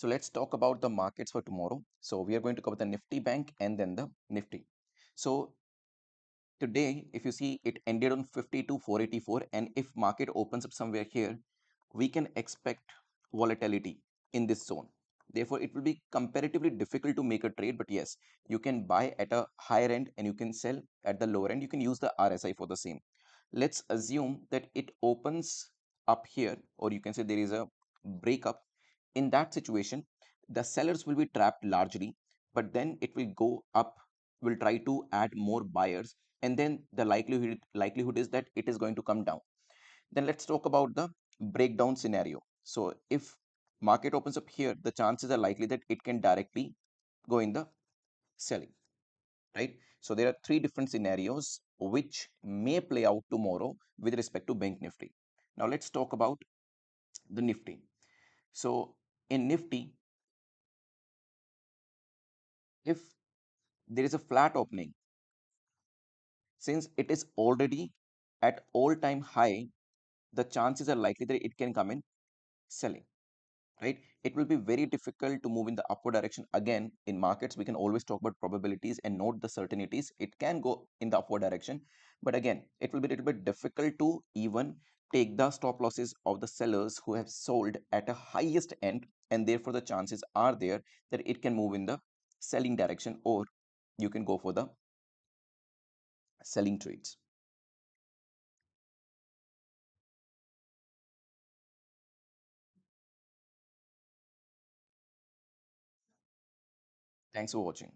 So let's talk about the markets for tomorrow. So we are going to cover the Nifty Bank and then the Nifty. So today, if you see, it ended on 52,484, and if market opens up somewhere here, we can expect volatility in this zone. Therefore, it will be comparatively difficult to make a trade, but yes, you can buy at a higher end and you can sell at the lower end. You can use the RSI for the same. Let's assume that it opens up here, or you can say there is a breakup. In that situation, the sellers will be trapped largely, but then it will go up, will try to add more buyers, and then the likelihood is that it is going to come down. Then let's talk about the breakdown scenario. So if market opens up here, the chances are likely that it can directly go in the selling, right? So there are three different scenarios which may play out tomorrow with respect to Bank Nifty. Now let's talk about the Nifty. So in Nifty, if there is a flat opening, since it is already at all-time high, the chances are likely that it can come in selling, right? It will be very difficult to move in the upward direction. Again, in markets, we can always talk about probabilities and not the certainties. It can go in the upward direction, but again, it will be a little bit difficult to even take the stop losses of the sellers who have sold at a highest end, and therefore the chances are there that it can move in the selling direction, or you can go for the selling trades. Thanks for watching.